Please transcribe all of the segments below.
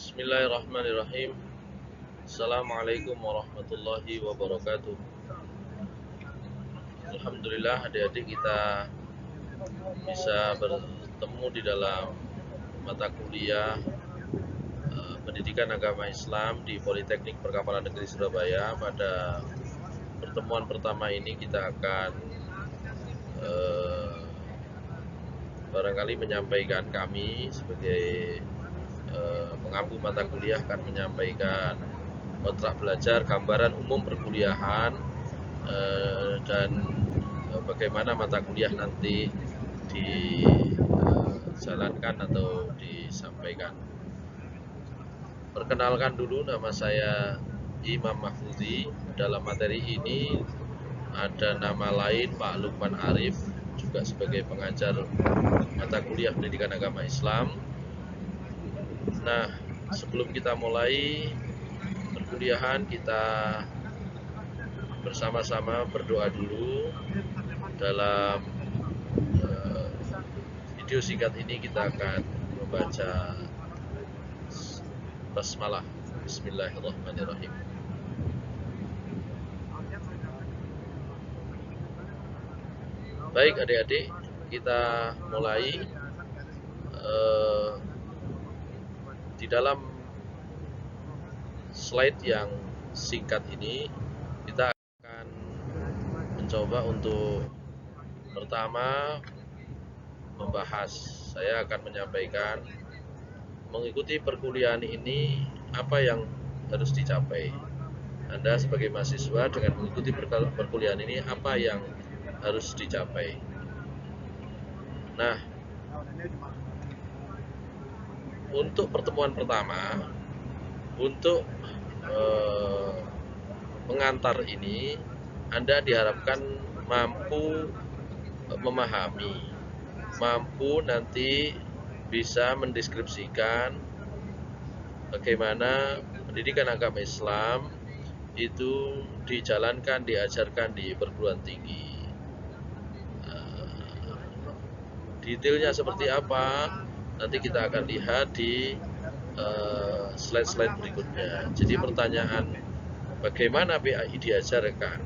Bismillahirrahmanirrahim. Assalamualaikum warahmatullahi wabarakatuh. Alhamdulillah adik-adik kita bisa bertemu di dalam mata kuliah Pendidikan Agama Islam di Politeknik Perkapalan Negeri Surabaya. Pada pertemuan pertama ini kita akan barangkali menyampaikan, kami sebagai pengampu mata kuliah akan menyampaikan kontrak belajar, gambaran umum perkuliahan, dan bagaimana mata kuliah nanti dijalankan atau disampaikan. Perkenalkan dulu, nama saya Imam Mahfudzi. Dalam materi ini ada nama lain Pak Lukman Arif, juga sebagai pengajar mata kuliah Pendidikan Agama Islam. Nah, sebelum kita mulai perkuliahan, kita bersama-sama berdoa dulu. Dalam video singkat ini kita akan membaca basmalah. Bismillahirrahmanirrahim. Baik adik-adik, kita mulai. Di dalam slide yang singkat ini kita akan mencoba untuk pertama membahas. Saya akan menyampaikan, mengikuti perkuliahan ini apa yang harus dicapai. Anda sebagai mahasiswa dengan mengikuti perkuliahan ini apa yang harus dicapai. Nah, untuk pertemuan pertama, untuk pengantar ini, Anda diharapkan mampu memahami, mampu nanti bisa mendeskripsikan bagaimana pendidikan agama Islam itu dijalankan, diajarkan di perguruan tinggi. Detailnya seperti apa nanti kita akan lihat di slide-slide berikutnya. Jadi pertanyaan bagaimana PAI diajarkan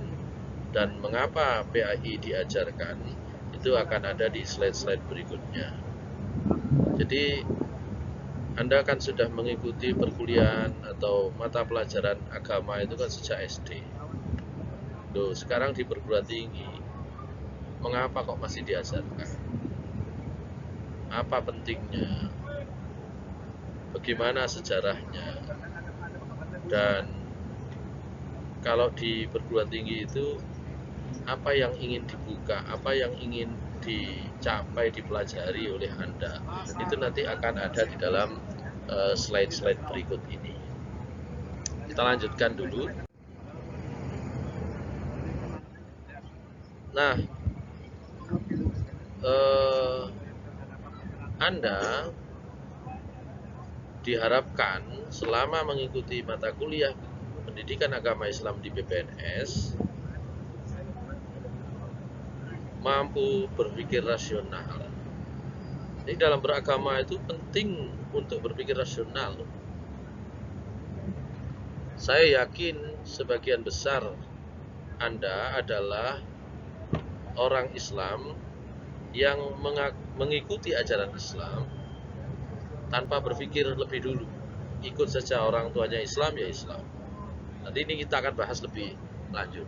dan mengapa PAI diajarkan itu akan ada di slide-slide berikutnya. Jadi Anda kan sudah mengikuti perkuliahan atau mata pelajaran agama itu kan sejak SD. Loh, sekarang di perguruan tinggi, mengapa kok masih diajarkan? Apa pentingnya? Bagaimana sejarahnya? Dan kalau di perguruan tinggi itu apa yang ingin dibuka, apa yang ingin dicapai, dipelajari oleh Anda, itu nanti akan ada di dalam slide-slide berikut ini. Kita lanjutkan dulu. Nah, Anda diharapkan selama mengikuti mata kuliah Pendidikan Agama Islam di PPNS mampu berpikir rasional. Jadi dalam beragama itu penting untuk berpikir rasional. Saya yakin sebagian besar Anda adalah orang Islam yang mengikuti ajaran Islam tanpa berpikir lebih dulu. Ikut saja orang tuanya Islam, ya Islam. Nanti ini kita akan bahas lebih lanjut.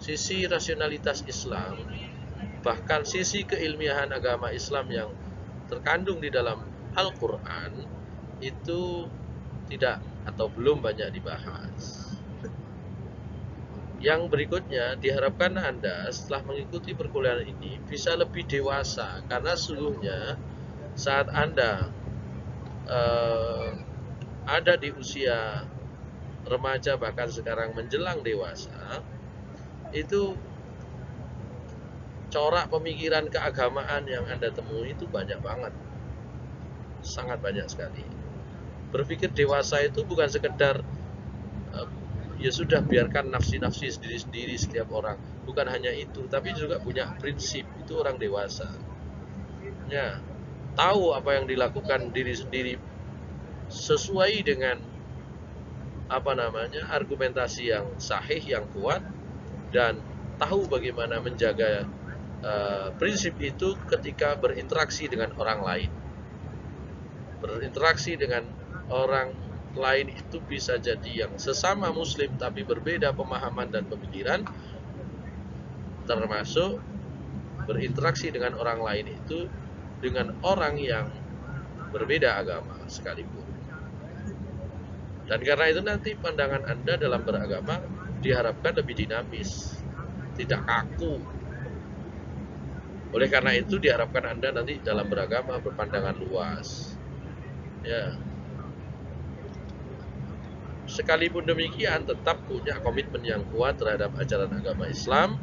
Sisi rasionalitas Islam, bahkan sisi keilmiahan agama Islam yang terkandung di dalam Al-Quran itu tidak atau belum banyak dibahas. Yang berikutnya, diharapkan Anda setelah mengikuti perkuliahan ini bisa lebih dewasa, karena sesungguhnya saat Anda ada di usia remaja, bahkan sekarang menjelang dewasa, itu corak pemikiran keagamaan yang Anda temui itu banyak banget, sangat banyak sekali. Berpikir dewasa itu bukan sekedar ya sudah biarkan nafsi-nafsi sendiri-sendiri setiap orang, bukan hanya itu, tapi juga punya prinsip. Itu orang dewasa ya, tahu apa yang dilakukan diri sendiri sesuai dengan argumentasi yang sahih, yang kuat, dan tahu bagaimana menjaga prinsip itu ketika berinteraksi dengan orang lain. Berinteraksi dengan orang lain itu bisa jadi yang sesama muslim tapi berbeda pemahaman dan pemikiran, termasuk berinteraksi dengan orang lain itu dengan orang yang berbeda agama sekalipun. Dan karena itu nanti pandangan Anda dalam beragama diharapkan lebih dinamis, tidak kaku. Oleh karena itu diharapkan Anda nanti dalam beragama berpandangan luas. Ya. Sekalipun demikian tetap punya komitmen yang kuat terhadap ajaran agama Islam.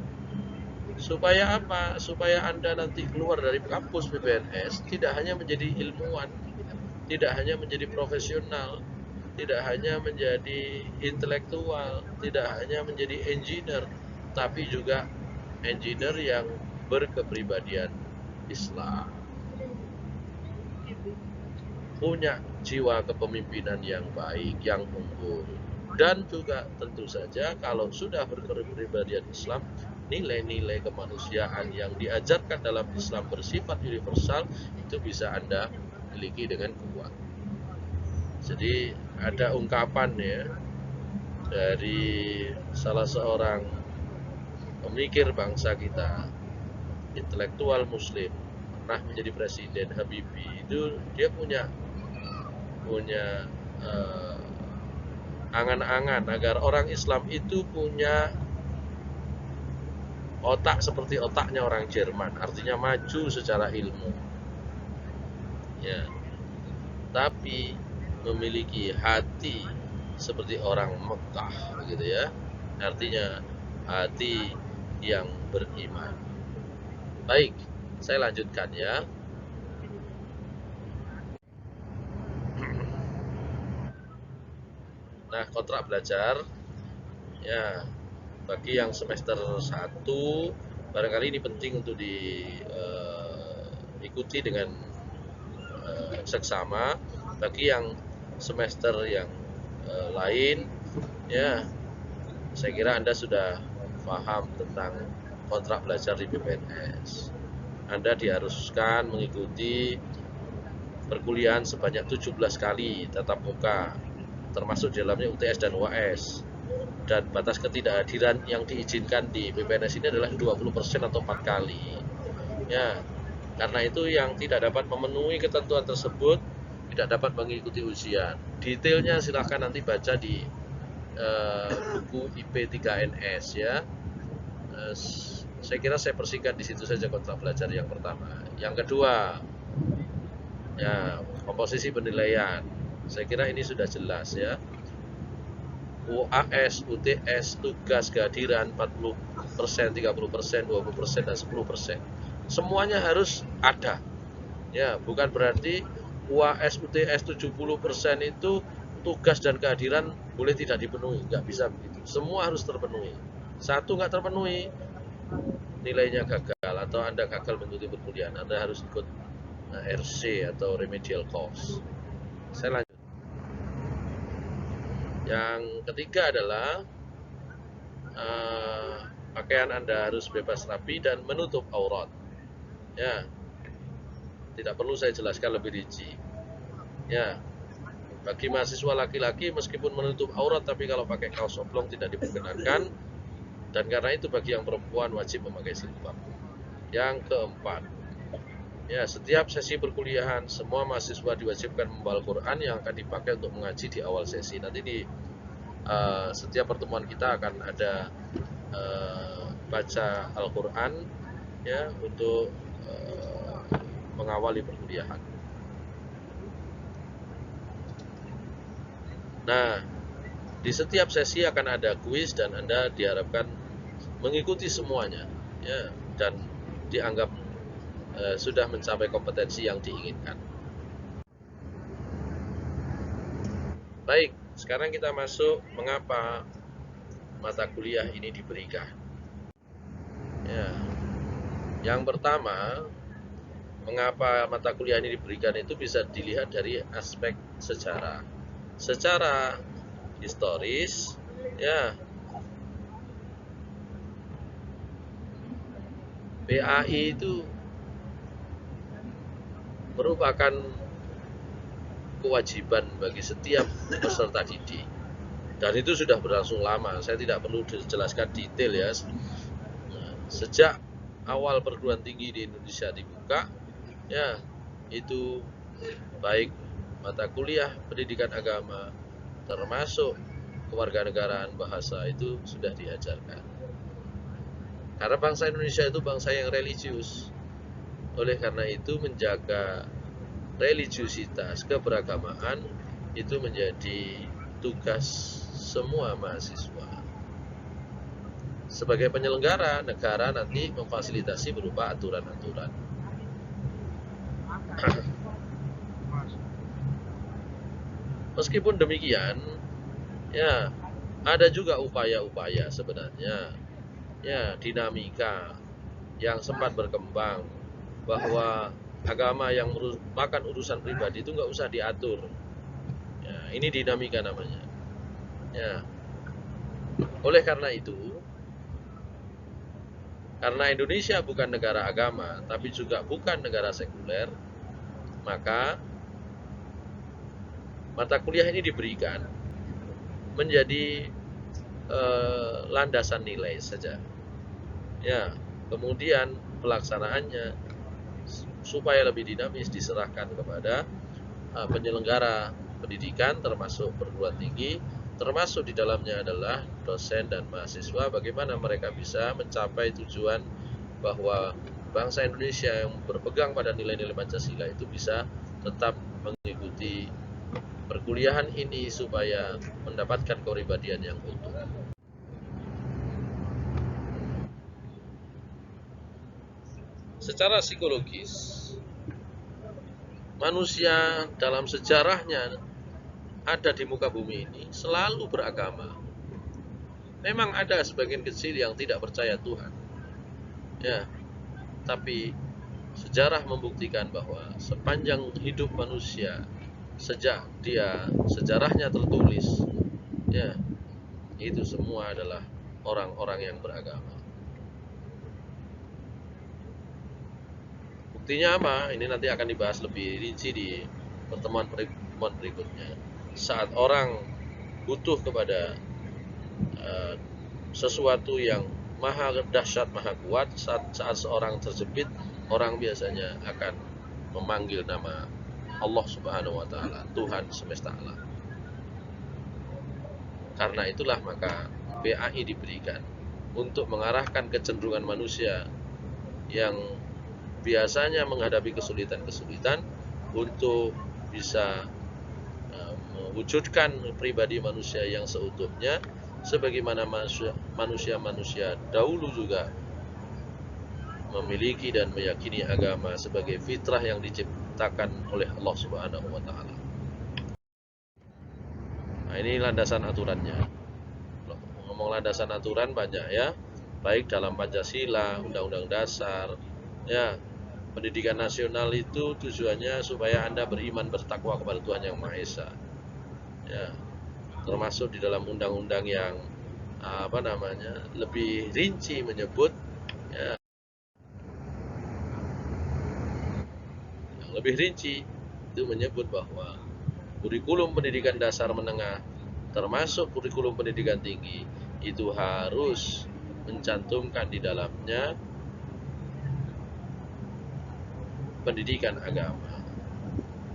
Supaya apa? Supaya Anda nanti keluar dari kampus PPNS tidak hanya menjadi ilmuwan, tidak hanya menjadi profesional, tidak hanya menjadi intelektual, tidak hanya menjadi engineer, tapi juga engineer yang berkepribadian Islam, punya jiwa kepemimpinan yang baik, yang unggul, dan juga tentu saja kalau sudah berkepribadian Islam, nilai-nilai kemanusiaan yang diajarkan dalam Islam bersifat universal itu bisa Anda miliki dengan kuat. Jadi ada ungkapan ya dari salah seorang pemikir bangsa kita, intelektual muslim, pernah menjadi presiden, Habibie. Itu dia punya angan-angan agar orang Islam itu punya otak seperti otaknya orang Jerman, artinya maju secara ilmu. Ya. Tapi memiliki hati seperti orang Mekah, begitu ya. Artinya hati yang beriman. Baik, saya lanjutkan ya. Nah, kontrak belajar ya bagi yang semester 1 barangkali ini penting untuk diikuti dengan seksama. Bagi yang semester yang lain ya, saya kira Anda sudah paham tentang kontrak belajar di PPNS. Anda diharuskan mengikuti perkuliahan sebanyak 17 kali tatap muka, termasuk di dalamnya UTS dan UAS. Dan batas ketidakhadiran yang diizinkan di PPNS ini adalah 20% atau 4 kali. Ya, karena itu yang tidak dapat memenuhi ketentuan tersebut tidak dapat mengikuti ujian. Detailnya silahkan nanti baca di buku IP3NS ya. Saya kira saya persingkat di situ saja kontrak belajar yang pertama. Yang kedua, ya komposisi penilaian. Saya kira ini sudah jelas ya. UAS, UTS, tugas kehadiran 40%, 30%, 20%, dan 10%. Semuanya harus ada. Ya, bukan berarti UAS, UTS 70% itu tugas dan kehadiran boleh tidak dipenuhi, nggak bisa begitu. Semua harus terpenuhi. Satu nggak terpenuhi, nilainya gagal atau Anda gagal mengikuti perkuliahan. Anda harus ikut RC atau remedial course. Saya lanjut. Yang ketiga adalah pakaian Anda harus bebas rapi dan menutup aurat. Ya, tidak perlu saya jelaskan lebih rinci. Ya, bagi mahasiswa laki-laki meskipun menutup aurat tapi kalau pakai kaos oblong tidak diperkenankan. Dan karena itu bagi yang perempuan wajib memakai jilbab. Yang keempat, ya setiap sesi perkuliahan semua mahasiswa diwajibkan membawa Al-Quran yang akan dipakai untuk mengaji di awal sesi. Nanti di setiap pertemuan kita akan ada baca Al-Quran ya untuk mengawali perkuliahan. Nah, di setiap sesi akan ada kuis dan Anda diharapkan mengikuti semuanya ya, dan dianggap sudah mencapai kompetensi yang diinginkan. Baik, sekarang kita masuk mengapa mata kuliah ini diberikan. Ya. Yang pertama, mengapa mata kuliah ini diberikan itu bisa dilihat dari aspek sejarah. Secara historis, ya, PAI itu merupakan kewajiban bagi setiap peserta didik, dan itu sudah berlangsung lama. Saya tidak perlu dijelaskan detail ya. Sejak awal perguruan tinggi di Indonesia dibuka, ya, itu baik mata kuliah pendidikan agama termasuk kewarganegaraan, bahasa itu sudah diajarkan. Karena bangsa Indonesia itu bangsa yang religius. Oleh karena itu menjaga religiusitas, keberagamaan itu menjadi tugas semua mahasiswa. Sebagai penyelenggara, negara nanti memfasilitasi berupa aturan-aturan. Meskipun demikian, ya, ada juga upaya-upaya sebenarnya, ya, dinamika yang sempat berkembang bahwa agama yang merupakan urusan pribadi itu nggak usah diatur. Ya, ini dinamika namanya. Ya, oleh karena itu, karena Indonesia bukan negara agama, tapi juga bukan negara sekuler, maka mata kuliah ini diberikan menjadi landasan nilai saja. Ya, kemudian pelaksanaannya supaya lebih dinamis diserahkan kepada penyelenggara pendidikan termasuk perguruan tinggi, termasuk di dalamnya adalah dosen dan mahasiswa, bagaimana mereka bisa mencapai tujuan bahwa bangsa Indonesia yang berpegang pada nilai-nilai Pancasila itu bisa tetap mengikuti perkuliahan ini supaya mendapatkan kepribadian yang utuh. Secara psikologis, manusia dalam sejarahnya ada di muka bumi ini selalu beragama. Memang ada sebagian kecil yang tidak percaya Tuhan, ya, tapi sejarah membuktikan bahwa sepanjang hidup manusia, sejak dia sejarahnya tertulis, ya, itu semua adalah orang-orang yang beragama. Buktinya apa? Ini nanti akan dibahas lebih rinci di pertemuan berikutnya. Saat orang butuh kepada sesuatu yang maha dahsyat, maha kuat, saat seorang terjepit, orang biasanya akan memanggil nama Allah Subhanahu wa Ta'ala, Tuhan semesta alam. Karena itulah maka PAI diberikan untuk mengarahkan kecenderungan manusia yang biasanya menghadapi kesulitan-kesulitan untuk bisa mewujudkan pribadi manusia yang seutuhnya, sebagaimana manusia-manusia dahulu juga memiliki dan meyakini agama sebagai fitrah yang diciptakan oleh Allah Subhanahu wa Ta'ala. Nah, ini landasan aturannya. Ngomong landasan aturan banyak ya, baik dalam Pancasila, Undang-Undang Dasar, ya. Pendidikan nasional itu tujuannya supaya Anda beriman, bertakwa kepada Tuhan Yang Maha Esa. Ya, termasuk di dalam undang-undang yang lebih rinci menyebut, ya, lebih rinci itu menyebut bahwa kurikulum pendidikan dasar menengah termasuk kurikulum pendidikan tinggi itu harus mencantumkan di dalamnya pendidikan agama,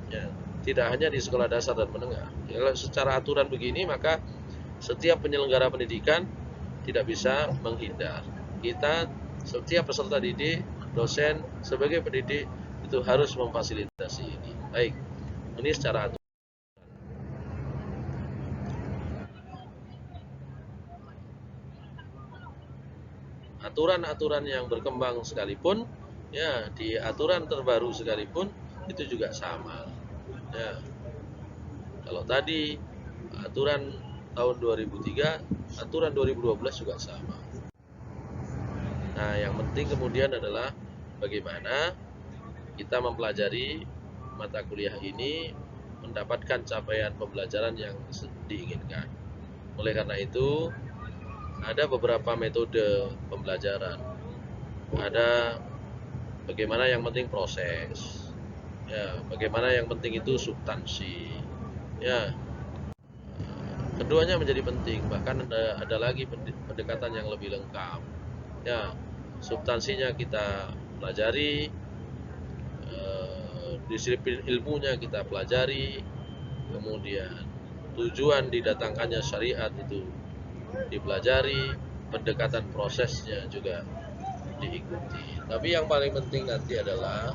ya, tidak hanya di sekolah dasar dan menengah. Kalau secara aturan begini, maka setiap penyelenggara pendidikan tidak bisa menghindar. Kita, setiap peserta didik, dosen sebagai pendidik itu harus memfasilitasi ini. Baik, ini secara aturan. Aturan-aturan yang berkembang sekalipun, ya, di aturan terbaru sekalipun itu juga sama. Ya, kalau tadi aturan tahun 2003, aturan 2012 juga sama. Nah, yang penting kemudian adalah bagaimana kita mempelajari mata kuliah ini mendapatkan capaian pembelajaran yang diinginkan. Oleh karena itu, ada beberapa metode pembelajaran. Ada bagaimana yang penting proses, ya, bagaimana yang penting itu substansi, ya. Keduanya menjadi penting, bahkan ada lagi pendekatan yang lebih lengkap. Ya, substansinya kita pelajari, disiplin ilmunya kita pelajari, kemudian tujuan didatangkannya syariat itu dipelajari, pendekatan prosesnya juga diikuti. Tapi yang paling penting nanti adalah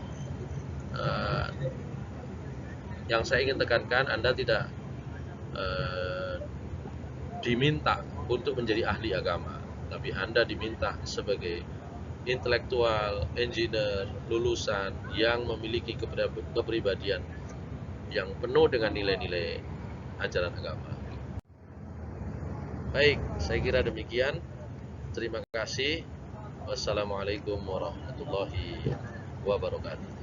yang saya ingin tekankan, Anda tidak diminta untuk menjadi ahli agama, tapi Anda diminta sebagai intelektual, engineer, lulusan yang memiliki kepribadian yang penuh dengan nilai-nilai ajaran agama. Baik, saya kira demikian. Terima kasih. Wassalamualaikum warahmatullahi wabarakatuh.